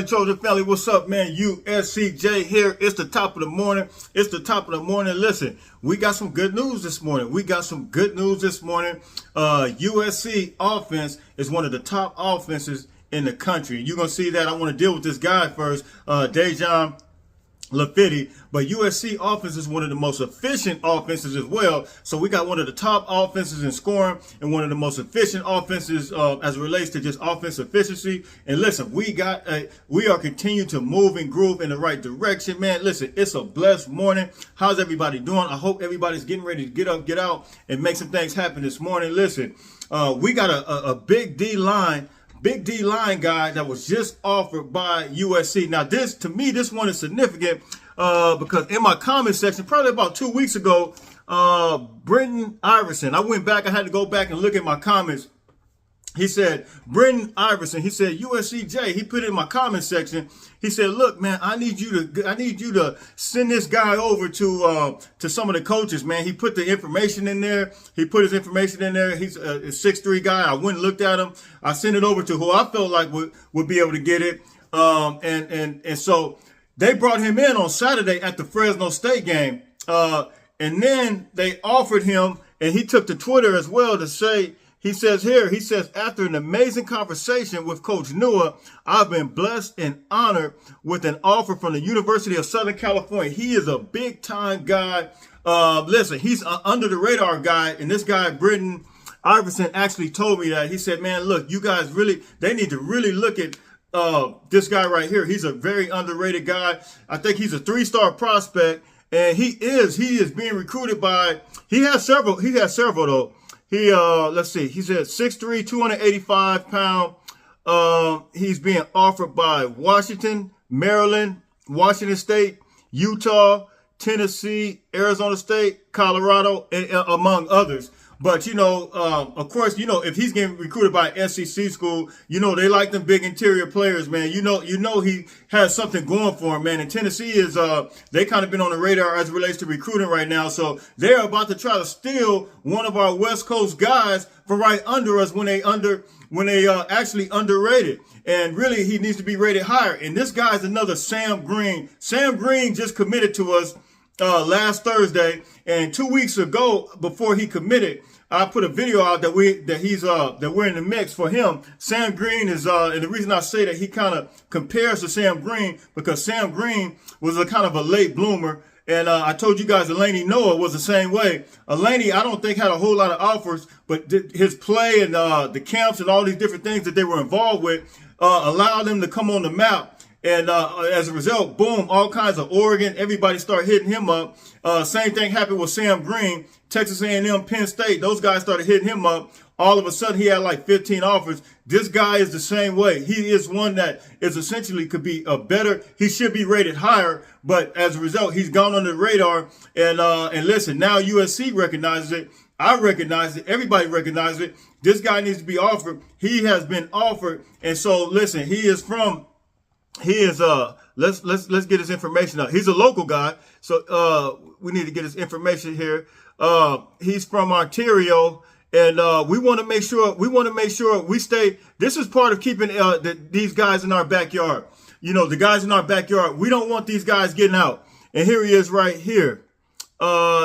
Trojan family, what's up, man? USCJ here. It's the top of the morning. Listen, we got some good news this morning. USC offense is one of the top offenses in the country. You're going to see that. I want to deal with this guy first, Dejan Lafiti, but USC offense is one of the most efficient offenses as well. So we got one of the top offenses in scoring and one of the most efficient offenses as it relates to just offense efficiency. And listen, we are continuing to move and groove in the right direction, man. Listen, it's a blessed morning. How's everybody doing? I hope everybody's getting ready to get up, get out, and make some things happen this morning. Listen, we got a big D line guy that was just offered by USC. Now, to me, this one is significant because in my comment section, probably about 2 weeks ago, Brenton Iverson, I had to go back and look at my comments. He said, Brenton Iverson, he said, USCJ, he put it in my comment section. He said, look, man, I need you to send this guy over to some of the coaches, man. He put the information in there. He's a 6'3" guy. I went and looked at him. I sent it over to who I felt like would be able to get it. And so they brought him in on Saturday at the Fresno State game. And then they offered him, and he took to Twitter as well to say, he says, after an amazing conversation with Coach Nua, I've been blessed and honored with an offer from the University of Southern California. He is a big time guy. Listen, he's an under the radar guy. And this guy, Brenton Iverson, actually told me that. He said, man, look, you guys they need to really look at this guy right here. He's a very underrated guy. I think he's a 3-star prospect, and he is being recruited he has several though. Let's see, he's at 6'3", 285 pounds. He's being offered by Washington, Maryland, Washington State, Utah, Tennessee, Arizona State, Colorado, and, among others. But, of course, if he's getting recruited by an SEC school, they like them big interior players, man. You know he has something going for him, man. And Tennessee they kind of been on the radar as it relates to recruiting right now. So they're about to try to steal one of our West Coast guys from right under us when they actually underrated. And really, he needs to be rated higher. And this guy's another Sam Green. Sam Green just committed to us last Thursday, and 2 weeks ago, before he committed, I put a video out that we're in the mix for him. Sam Green is, and the reason I say that he kind of compares to Sam Green because Sam Green was a kind of a late bloomer, and I told you guys Eleni Noah was the same way. Eleni, I don't think had a whole lot of offers, but his play and the camps and all these different things that they were involved with allowed them to come on the map. And as a result, boom, all kinds of Oregon, everybody started hitting him up. Same thing happened with Sam Green, Texas A&M, Penn State. Those guys started hitting him up. All of a sudden, he had like 15 offers. This guy is the same way. He is one that is essentially could be he should be rated higher. But as a result, he's gone under the radar. And listen, now USC recognizes it. I recognize it. Everybody recognizes it. This guy needs to be offered. He has been offered. And so, listen, let's get his information out. He's a local guy, so we need to get his information here. He's from Ontario, and we want to make sure we stay. This is part of keeping these guys in our backyard. The guys in our backyard. We don't want these guys getting out. And here he is right here.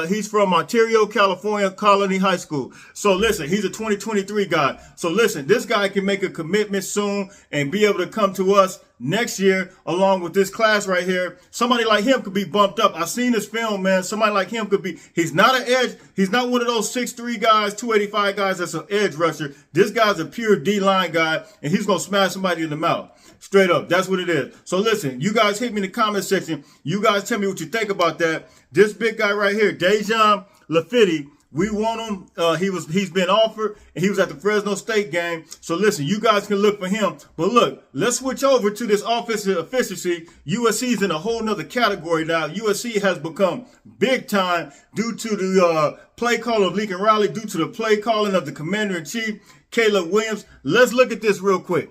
He's from Ontario, California, Colony High School. So listen, he's a 2023 guy. So listen, this guy can make a commitment soon and be able to come to us next year along with this class right here. Somebody like him could be bumped up. I've seen this film, man. Somebody like him he's not an edge. He's not one of those 6'3" guys, 285 guys that's an edge rusher. This guy's a pure D-line guy, and he's going to smash somebody in the mouth. Straight up. That's what it is. So listen, you guys hit me in the comment section. You guys tell me what you think about that. This big guy right here, Dejan Lafiti, We want him. He's been offered, and he was at the Fresno State game. So listen, you guys can look for him. But look, let's switch over to this offensive efficiency. USC is in a whole nother category now. USC has become big time due to the play call of Lincoln Riley, due to the play calling of the Commander-in-Chief, Caleb Williams. Let's look at this real quick.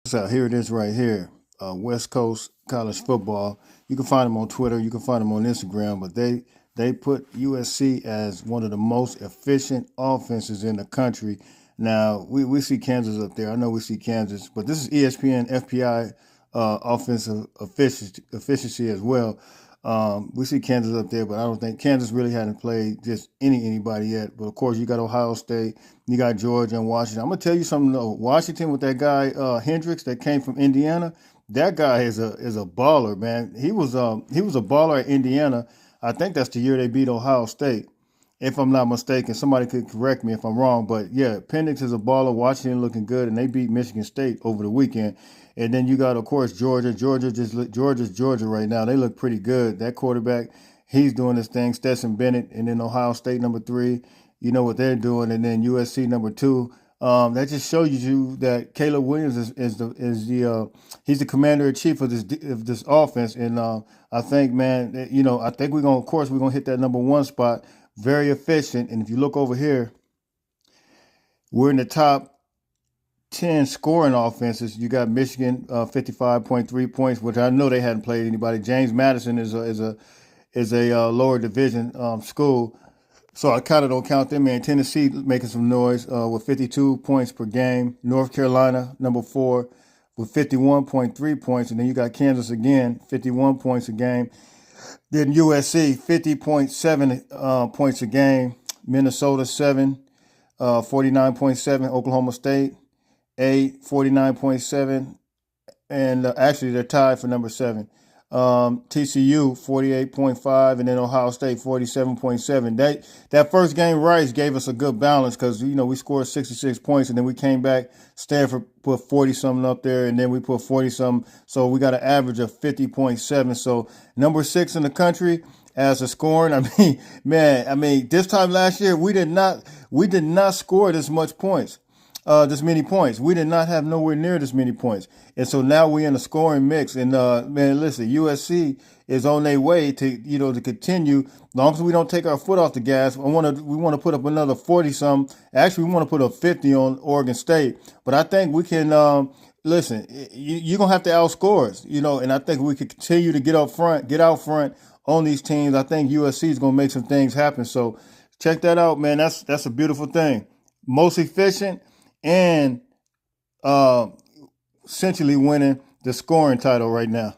So here it is right here. West Coast college football. You can find them on Twitter. You can find them on Instagram. But they put USC as one of the most efficient offenses in the country. Now, we see Kansas up there. I know we see Kansas. But this is ESPN FPI offensive efficiency as well. We see Kansas up there, but I don't think Kansas really hadn't played just anybody yet. But, of course, you got Ohio State. You got Georgia and Washington. I'm going to tell you something, though. Washington with that guy Hendricks that came from Indiana, that guy is a baller, man. He was a baller at Indiana. I think that's the year they beat Ohio State, if I'm not mistaken. Somebody could correct me if I'm wrong. But, yeah, Penix is a baller. Washington looking good, and they beat Michigan State over the weekend. And then you got, of course, Georgia. Georgia's Georgia right now. They look pretty good. That quarterback, he's doing his thing. Stetson Bennett, and then Ohio State number 3. You know what they're doing, and then USC number 2. That just shows you that Caleb Williams is the commander-in-chief of this offense, and I think, man, I think we're gonna hit that number 1 spot. Very efficient, and if you look over here, we're in the top 10 scoring offenses. You got Michigan 55.3 points, which I know they hadn't played anybody. James Madison is a lower division school. So I kind of don't count them in. Tennessee making some noise with 52 points per game. North Carolina, number 4, with 51.3 points. And then you got Kansas again, 51 points a game. Then USC, 50.7 points a game. Minnesota, 7, 49.7. Oklahoma State, 8, 49.7. And actually, they're tied for number 7. TCU 48.5, and then Ohio State 47.7. That first game, Rice gave us a good balance because we scored 66 points, and then we came back. Stanford put 40 something up there, and then we put 40 something. So we got an average of 50.7. So number 6 in the country as a scoring. This time last year we did not score this much points. This many points. We did not have nowhere near this many points. And so now we're in a scoring mix. And, listen, USC is on their way to, to continue. As long as we don't take our foot off the gas, we want to put up another 40-some. Actually, we want to put up 50 on Oregon State. But I think we can, listen, you're going to have to outscore us, and I think we could continue to get out front on these teams. I think USC is going to make some things happen. So check that out, man. That's a beautiful thing. Most efficient. And essentially winning the scoring title right now.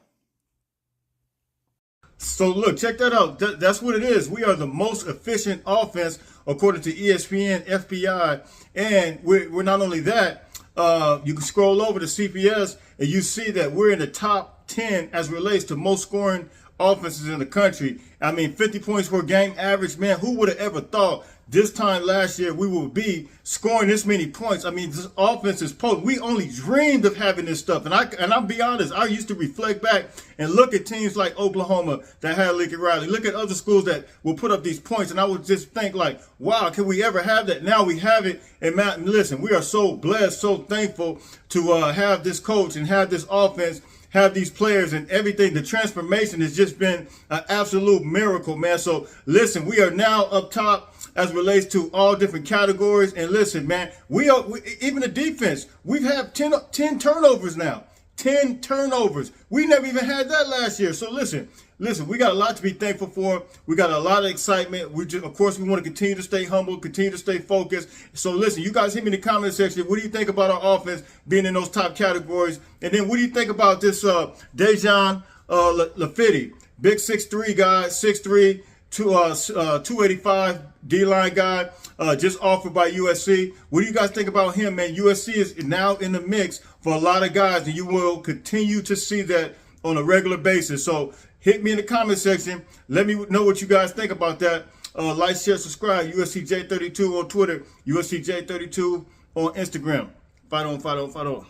So look, check that out. That's what it is. We are the most efficient offense according to ESPN, FPI, and we're not only that. You can scroll over to CPS and you see that we're in the top 10 as relates to most scoring offenses in the country. 50 points per game average, man. Who would have ever thought this time last year we would be scoring this many points? This offense is potent. We only dreamed of having this stuff. And I'll be honest, I used to reflect back and look at teams like Oklahoma that had Lincoln Riley. Look at other schools that will put up these points. And I would just think like, wow, can we ever have that? Now we have it. And listen, we are so blessed, so thankful to have this coach and have this offense, have these players and everything. The transformation has just been an absolute miracle, man. So listen, we are now up top as relates to all different categories. And listen, man, even the defense, we've had 10 turnovers now. 10 turnovers. We never even had that last year. So listen, we got a lot to be thankful for. We got a lot of excitement. Of course, we want to continue to stay humble, continue to stay focused. So listen, you guys hit me in the comment section. What do you think about our offense being in those top categories? And then what do you think about this Dejan Lafitte, big 6'3" guy, 6'3", 285 D-line guy, just offered by USC. What do you guys think about him, man? USC is now in the mix for a lot of guys, and you will continue to see that on a regular basis. So hit me in the comment section. Let me know what you guys think about that. Like, share, subscribe. USCJ32 on Twitter, USCJ32 on Instagram. Fight on, fight on, fight on.